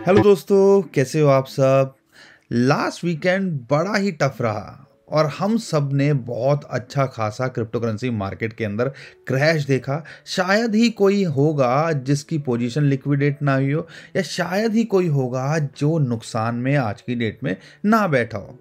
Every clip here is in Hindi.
हेलो दोस्तों, कैसे हो आप सब। लास्ट वीकेंड बड़ा ही टफ रहा और हम सब ने बहुत अच्छा खासा क्रिप्टो करेंसी मार्केट के अंदर क्रैश देखा। शायद ही कोई होगा जिसकी पोजीशन लिक्विडेट ना हुई हो, या शायद ही कोई होगा जो नुकसान में आज की डेट में ना बैठा हो।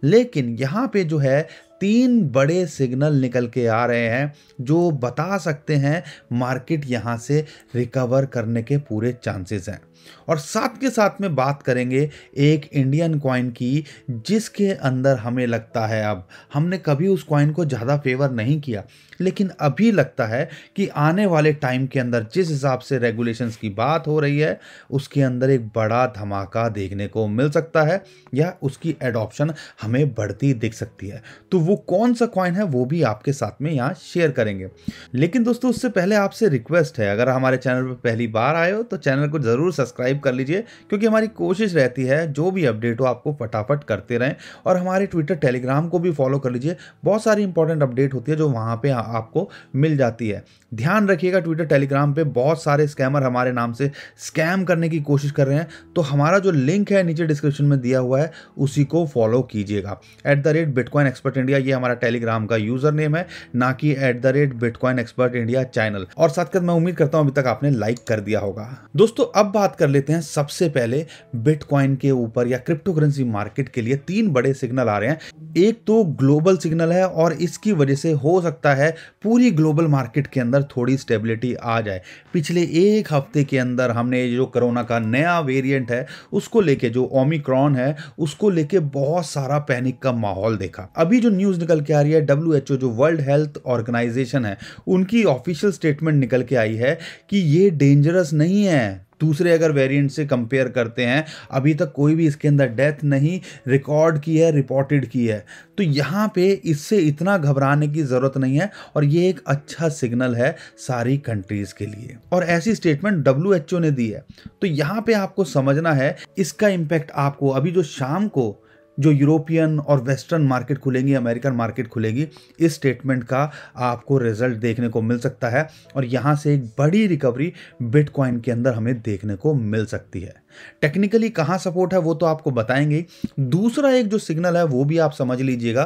लेकिन यहाँ पे जो है तीन बड़े सिग्नल निकल के आ रहे हैं जो बता सकते हैं मार्केट यहाँ से रिकवर करने के पूरे चांसेस हैं। और साथ के साथ में बात करेंगे एक इंडियन कॉइन की, जिसके अंदर हमें लगता है, अब हमने कभी उस कॉइन को ज़्यादा फेवर नहीं किया, लेकिन अभी लगता है कि आने वाले टाइम के अंदर जिस हिसाब से रेगुलेशंस की बात हो रही है उसके अंदर एक बड़ा धमाका देखने को मिल सकता है, या उसकी एडॉप्शन हमें बढ़ती दिख सकती है। तो वो कौन सा कॉइन है वो भी आपके साथ में यहाँ शेयर करेंगे। लेकिन दोस्तों, उससे पहले आपसे रिक्वेस्ट है, अगर हमारे चैनल पर पहली बार आए हो तो चैनल को ज़रूर सब्सक्राइब कर लीजिए, क्योंकि हमारी कोशिश रहती है जो भी अपडेट हो आपको फटाफट करते रहें। और हमारे ट्विटर टेलीग्राम को भी फॉलो कर लीजिए, बहुत सारी इंपॉर्टेंट अपडेट होती है जो वहाँ पे आपको मिल जाती है। ध्यान रखिएगा, ट्विटर टेलीग्राम पे बहुत सारे स्कैमर हमारे नाम से स्कैम करने की कोशिश कर रहे हैं, तो हमारा जो लिंक है नीचे डिस्क्रिप्शन में दिया हुआ है उसी को फॉलो कीजिएगा। @बिटकॉइन एक्सपर्ट इंडिया ये हमारा टेलीग्राम का यूजर नेम है, ना कि @बिटकॉइन एक्सपर्ट इंडिया चैनल। और साथ मैं उम्मीद करता हूं अभी तक आपने लाइक कर दिया होगा। दोस्तों, अब बात कर लेते हैं सबसे पहले बिटकॉइन के ऊपर या क्रिप्टो करेंसी मार्केट के लिए तीन बड़े सिग्नल आ रहे हैं। एक तो ग्लोबल सिग्नल है और इसकी वजह से हो सकता है पूरी ग्लोबल मार्केट के अंदर थोड़ी स्टेबिलिटी आ जाए। पिछले एक हफ्ते के अंदर हमने जो कोरोना का नया वेरिएंट है उसको लेके, जो ओमिक्रॉन है उसको लेके बहुत सारा पैनिक का माहौल देखा। अभी जो न्यूज़ निकल के आ रही है, WHO जो वर्ल्ड हेल्थ ऑर्गेनाइजेशन है उनकी ऑफिशियल स्टेटमेंट निकल के आई है कि ये डेंजरस नहीं है। दूसरे अगर वेरिएंट से कंपेयर करते हैं, अभी तक कोई भी इसके अंदर डेथ नहीं रिकॉर्ड की है, रिपोर्टेड की है। तो यहाँ पे इससे इतना घबराने की ज़रूरत नहीं है और ये एक अच्छा सिग्नल है सारी कंट्रीज़ के लिए। और ऐसी स्टेटमेंट WHO ने दी है। तो यहाँ पे आपको समझना है इसका इम्पैक्ट आपको अभी जो शाम को जो यूरोपियन और वेस्टर्न मार्केट खुलेंगी, अमेरिकन मार्केट खुलेगी, इस स्टेटमेंट का आपको रिजल्ट देखने को मिल सकता है और यहाँ से एक बड़ी रिकवरी बिटकॉइन के अंदर हमें देखने को मिल सकती है। टेक्निकली कहाँ सपोर्ट है वो तो आपको बताएंगे। दूसरा एक जो सिग्नल है वो भी आप समझ लीजिएगा,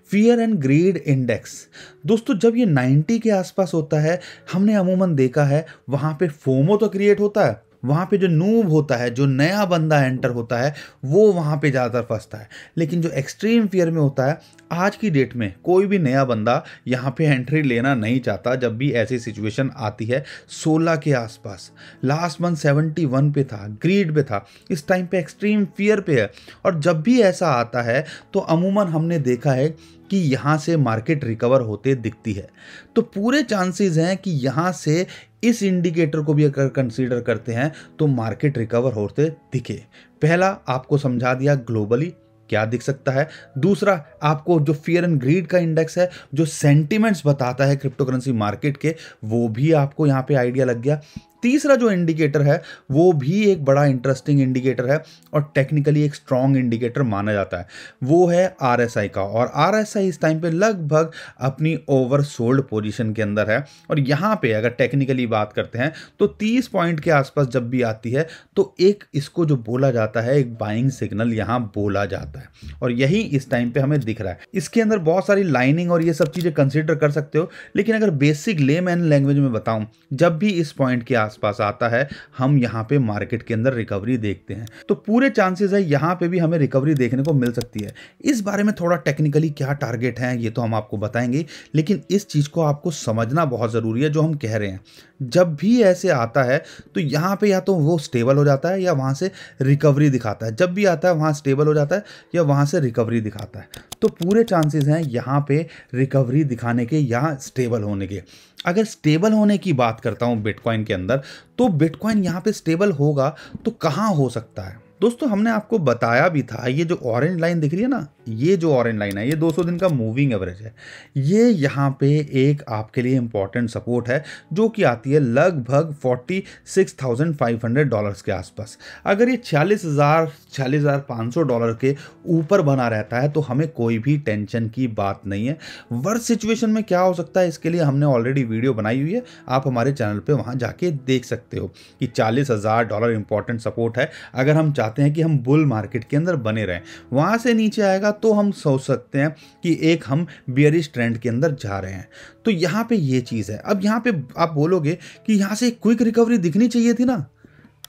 फियर एंड ग्रीड इंडेक्स। दोस्तों, जब ये 90 के आसपास होता है, हमने अमूमन देखा है वहाँ पे फोमो तो क्रिएट होता है, वहाँ पे जो नूब होता है, जो नया बंदा एंटर होता है वो वहाँ पे ज़्यादातर फंसता है। लेकिन जो एक्सट्रीम फियर में होता है, आज की डेट में कोई भी नया बंदा यहाँ पे एंट्री लेना नहीं चाहता। जब भी ऐसी सिचुएशन आती है 16 के आसपास, लास्ट मंथ 71 पे था, ग्रीड पे था, इस टाइम पे एक्सट्रीम फियर पे है। और जब भी ऐसा आता है तो अमूमन हमने देखा है कि यहाँ से मार्केट रिकवर होते दिखती है। तो पूरे चांसेस हैं कि यहाँ से इस इंडिकेटर को भी अगर कंसीडर करते हैं तो मार्केट रिकवर होते दिखे। पहला आपको समझा दिया ग्लोबली क्या दिख सकता है। दूसरा, आपको जो फियर एंड ग्रीड का इंडेक्स है, जो सेंटिमेंट्स बताता है क्रिप्टो करेंसी मार्केट के, वो भी आपको यहाँ पे आइडिया लग गया। तीसरा जो इंडिकेटर है वो भी एक बड़ा इंटरेस्टिंग इंडिकेटर है और टेक्निकली एक स्ट्रॉन्ग इंडिकेटर माना जाता है, वो है RSI का। और RSI इस टाइम पे लगभग अपनी ओवरसोल्ड पोजीशन के अंदर है। और यहाँ पे अगर टेक्निकली बात करते हैं तो 30 पॉइंट के आसपास जब भी आती है तो एक इसको जो बोला जाता है एक बाइंग सिग्नल यहाँ बोला जाता है, और यही इस टाइम पे हमें दिख रहा है। इसके अंदर बहुत सारी लाइनिंग और ये सब चीज़ें कंसिडर कर सकते हो, लेकिन अगर बेसिक लेमैन लैंग्वेज में बताऊं, जब भी इस पॉइंट के आसपास आता है हम यहाँ पे मार्केट के अंदर रिकवरी देखते हैं। तो पूरे चांसेस है यहाँ पे भी हमें रिकवरी देखने को मिल सकती है। इस बारे में थोड़ा टेक्निकली क्या टारगेट है ये तो हम आपको बताएंगे, लेकिन इस चीज़ को आपको समझना बहुत ज़रूरी है जो हम कह रहे हैं। जब भी ऐसे आता है तो यहाँ पे या तो वो स्टेबल हो जाता है या वहाँ से रिकवरी दिखाता है। जब भी आता है वहाँ स्टेबल हो जाता है या वहाँ से रिकवरी दिखाता है। तो पूरे चांसेस हैं यहाँ पे रिकवरी दिखाने के या स्टेबल होने के। अगर स्टेबल होने की बात करता हूँ बिटकॉइन के अंदर, तो बिटकॉइन यहाँ पे स्टेबल होगा तो कहाँ हो सकता है। दोस्तों हमने आपको बताया भी था, ये जो ऑरेंज लाइन दिख रही है ना, ये जो ऑरेंज लाइन है ये 200 दिन का मूविंग एवरेज है। ये यहाँ पे एक आपके लिए इंपॉर्टेंट सपोर्ट है जो कि आती है लगभग $46,500 के आसपास। अगर ये $40,500 के ऊपर बना रहता है तो हमें कोई भी टेंशन की बात नहीं है। वर्स्ट सिचुएशन में क्या हो सकता है इसके लिए हमने ऑलरेडी वीडियो बनाई हुई है, आप हमारे चैनल पे वहाँ जाके देख सकते हो कि $40,000 इंपॉर्टेंट सपोर्ट है। अगर हम चाहते हैं कि हम बुल मार्केट के अंदर बने रहें, वहाँ से नीचे आएगा तो हम सोच सकते हैं कि एक हम बियरिश ट्रेंड के अंदर जा रहे हैं। तो यहाँ पे ये चीज़ है। अब यहाँ पे आप बोलोगे कि यहाँ से क्विक रिकवरी दिखनी चाहिए थी ना,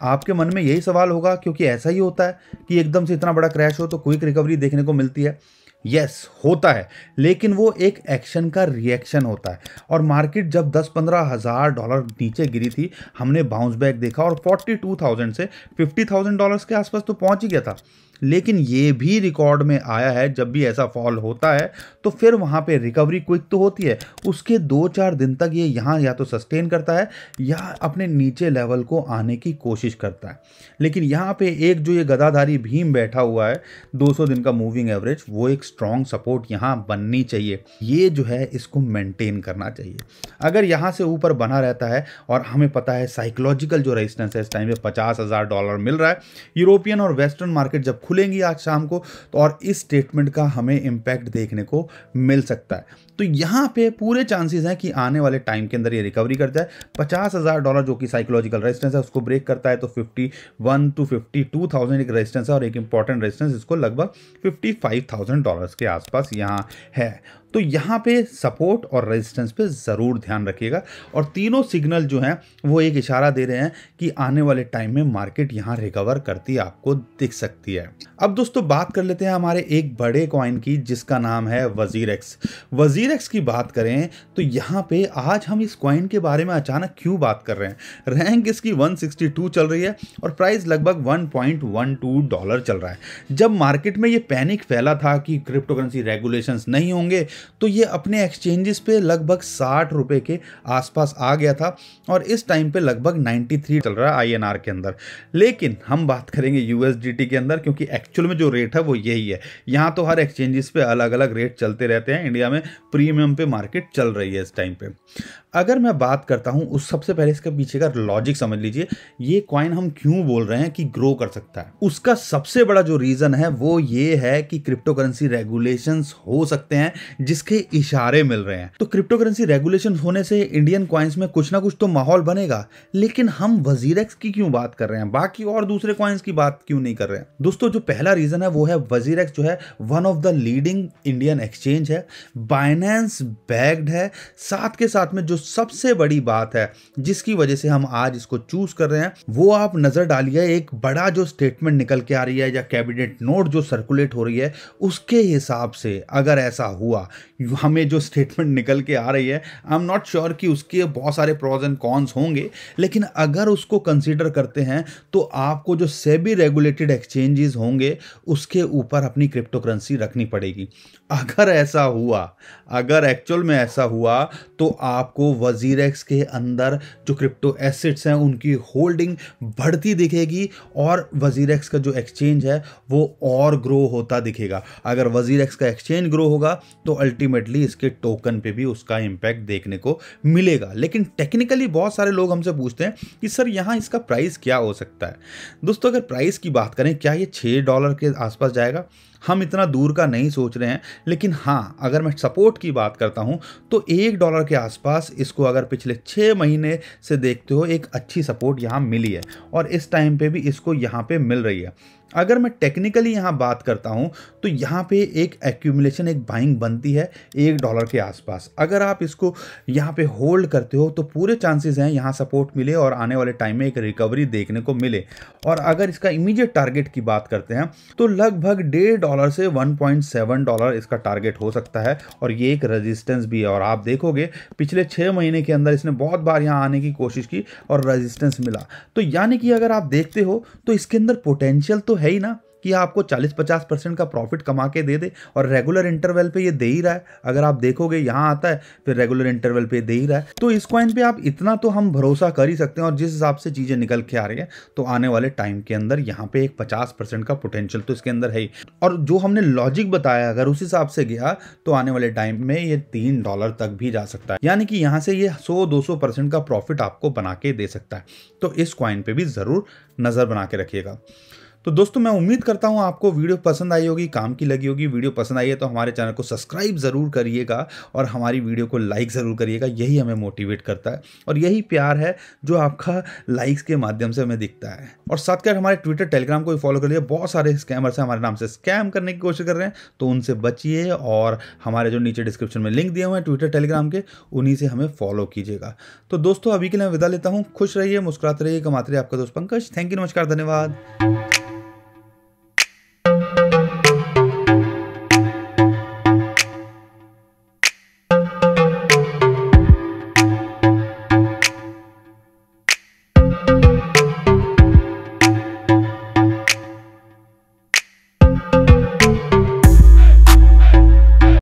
आपके मन में यही सवाल होगा, क्योंकि ऐसा ही होता है कि एकदम से इतना बड़ा क्रैश हो तो क्विक रिकवरी देखने को मिलती है। यस होता है, लेकिन वो एक एक्शन का रिएक्शन होता है। और मार्केट जब 10-15 हज़ार डॉलर नीचे गिरी थी, हमने बाउंस बैक देखा और 42,000 से $50,000 के आसपास तो पहुंच ही गया था। लेकिन ये भी रिकॉर्ड में आया है, जब भी ऐसा फॉल होता है तो फिर वहाँ पे रिकवरी क्विक तो होती है, उसके 2-4 दिन तक ये यहाँ या तो सस्टेन करता है या अपने नीचे लेवल को आने की कोशिश करता है। लेकिन यहाँ पे एक जो ये गदाधारी भीम बैठा हुआ है 200 दिन का मूविंग एवरेज, वो एक स्ट्रॉन्ग सपोर्ट यहाँ बननी चाहिए। ये जो है इसको मेंटेन करना चाहिए। अगर यहाँ से ऊपर बना रहता है और हमें पता है साइकोलॉजिकल जो रेजिस्टेंस है इस टाइम पे $50,000 मिल रहा है, यूरोपियन और वेस्टर्न मार्केट जब खुलेंगी आज शाम को तो और इस स्टेटमेंट का हमें इम्पैक्ट देखने को मिल सकता है। तो यहाँ पे पूरे चांसेस हैं कि आने वाले टाइम के अंदर ये रिकवरी कर जाए। $50,000 जो कि साइकोलॉजिकल रेजिस्टेंस है उसको ब्रेक करता है तो 51 to 52,000 एक रेजिस्टेंस है और एक इंपॉर्टेंट रेजिस्टेंस इसको लगभग $55,000 के आसपास यहाँ है। तो यहाँ पे सपोर्ट और रेजिस्टेंस पे ज़रूर ध्यान रखिएगा। और तीनों सिग्नल जो हैं वो एक इशारा दे रहे हैं कि आने वाले टाइम में मार्केट यहाँ रिकवर करती आपको दिख सकती है। अब दोस्तों बात कर लेते हैं हमारे एक बड़े कॉइन की जिसका नाम है वजीरेक्स। वजीरेक्स की बात करें तो यहाँ पे आज हम इस कॉइन के बारे में अचानक क्यों बात कर रहे हैं। रैंक इसकी 162 चल रही है और प्राइस लगभग $1.12 चल रहा है। जब मार्केट में ये पैनिक फैला था कि क्रिप्टो करेंसी रेगुलेशंस नहीं होंगे तो ये अपने एक्सचेंजेस पे लगभग ₹60 के आसपास आ गया था और इस टाइम पे लगभग 93 चल रहा है INR के अंदर। लेकिन हम बात करेंगे USDT के अंदर, क्योंकि एक्चुअल में जो रेट है वो यही है। यहाँ तो हर एक्सचेंजेस पे अलग अलग रेट चलते रहते हैं। इंडिया में प्रीमियम पे मार्केट चल रही है इस टाइम पे। अगर मैं बात करता हूँ उस सबसे पहले इसके पीछे का लॉजिक समझ लीजिए। ये कॉइन हम क्यों बोल रहे हैं कि ग्रो कर सकता है, उसका सबसे बड़ा जो रीजन है वो ये है कि क्रिप्टो करेंसी रेगुलेशंस हो सकते हैं जिसके इशारे मिल रहे हैं। तो क्रिप्टो करेंसी रेगुलेशन होने से इंडियन कॉइन्स में कुछ ना कुछ तो माहौल बनेगा। लेकिन हम वजीरेक्स की क्यों बात कर रहे हैं, बाकी और दूसरे कॉइन्स की बात क्यों नहीं कर रहे हैं। दोस्तों जो पहला रीजन है वो है वजीरेक्स जो है one of the leading Indian exchange है, बाइनेंस बैक्ड है। साथ के साथ में जो सबसे बड़ी बात है जिसकी वजह से हम आज इसको चूज कर रहे हैं वो आप नजर डालिए, एक बड़ा जो स्टेटमेंट निकल के आ रही है या कैबिनेट नोट जो सर्कुलेट हो रही है उसके हिसाब से अगर ऐसा हुआ, हमें जो स्टेटमेंट निकल के आ रही है आई एम नॉट श्योर कि उसके बहुत सारे प्रोज एंड कॉन्स होंगे, लेकिन अगर उसको कंसीडर करते हैं तो आपको जो सेबी रेगुलेटेड एक्सचेंजेस होंगे उसके ऊपर अपनी क्रिप्टो करेंसी रखनी पड़ेगी। अगर ऐसा हुआ, अगर एक्चुअल में ऐसा हुआ तो आपको वजीरेक्स के अंदर जो क्रिप्टो एसेट्स हैं उनकी होल्डिंग बढ़ती दिखेगी और वजीरेक्स का जो एक्सचेंज है वो और ग्रो होता दिखेगा। अगर वजीरेक्स का एक्सचेंज ग्रो होगा तो अल्टीमेटली इसके टोकन पे भी उसका इंपैक्ट देखने को मिलेगा। लेकिन टेक्निकली बहुत सारे लोग हमसे पूछते हैं कि सर यहाँ इसका प्राइस क्या हो सकता है। दोस्तों अगर प्राइस की बात करें, क्या ये $6 के आसपास जाएगा? हम इतना दूर का नहीं सोच रहे हैं, लेकिन हाँ अगर मैं सपोर्ट की बात करता हूं तो $1 के आसपास इसको अगर पिछले 6 महीने से देखते हो एक अच्छी सपोर्ट यहां मिली है और इस टाइम पे भी इसको यहां पे मिल रही है। अगर मैं टेक्निकली यहाँ बात करता हूँ तो यहाँ पे एक एक्यूमुलेशन, एक बाइंग बनती है $1 के आसपास। अगर आप इसको यहाँ पे होल्ड करते हो तो पूरे चांसेस हैं यहाँ सपोर्ट मिले और आने वाले टाइम में एक रिकवरी देखने को मिले। और अगर इसका इमीडिएट टारगेट की बात करते हैं तो लगभग $1.5 से $1.7 इसका टारगेट हो सकता है और ये एक रेजिस्टेंस भी है। और आप देखोगे पिछले 6 महीने के अंदर इसने बहुत बार यहाँ आने की कोशिश की और रेजिस्टेंस मिला। तो यानी कि अगर आप देखते हो तो इसके अंदर पोटेंशियल तो है ही ना कि आपको 40-50% का प्रॉफिट कमा के दे दे, और रेगुलर इंटरवल पे ये दे ही रहा है। अगर आप देखोगे यहाँ आता है, फिर रेगुलर इंटरवल पे दे ही रहा है, तो इस कॉइन पे आप इतना तो हम भरोसा कर ही सकते हैं। और जिस हिसाब से चीजें निकल के आ रही है, तो आने वाले टाइम के अंदर यहाँ पे एक 50% का पोटेंशियल तो इसके अंदर है ही। और जो हमने लॉजिक बताया, अगर उस हिसाब से गया तो आने वाले टाइम में ये $3 तक भी जा सकता है, यानी कि यहाँ से ये 100-200% का प्रॉफिट आपको बना के दे सकता है। तो इस कॉइन पे भी जरूर नजर बना के रखिएगा। तो दोस्तों, मैं उम्मीद करता हूं आपको वीडियो पसंद आई होगी, काम की लगी होगी। वीडियो पसंद आई है तो हमारे चैनल को सब्सक्राइब ज़रूर करिएगा और हमारी वीडियो को लाइक ज़रूर करिएगा। यही हमें मोटिवेट करता है और यही प्यार है जो आपका लाइक्स के माध्यम से हमें दिखता है। और साथ कर हमारे ट्विटर, टेलीग्राम को भी फॉलो करिए। बहुत सारे स्कैमर्स हैं हमारे नाम से स्कैम करने की कोशिश कर रहे हैं, तो उनसे बचिए। और हमारे जो नीचे डिस्क्रिप्शन में लिंक दिए हुए हैं ट्विटर, टेलीग्राम के, उन्हीं से हमें फॉलो कीजिएगा। तो दोस्तों, अभी के लिए मैं विदा लेता हूँ। खुश रहिए, मुस्कुराते रहिए, कमाते रहिए। आपका दोस्त पंकज। थैंक यू, नमस्कार, धन्यवाद।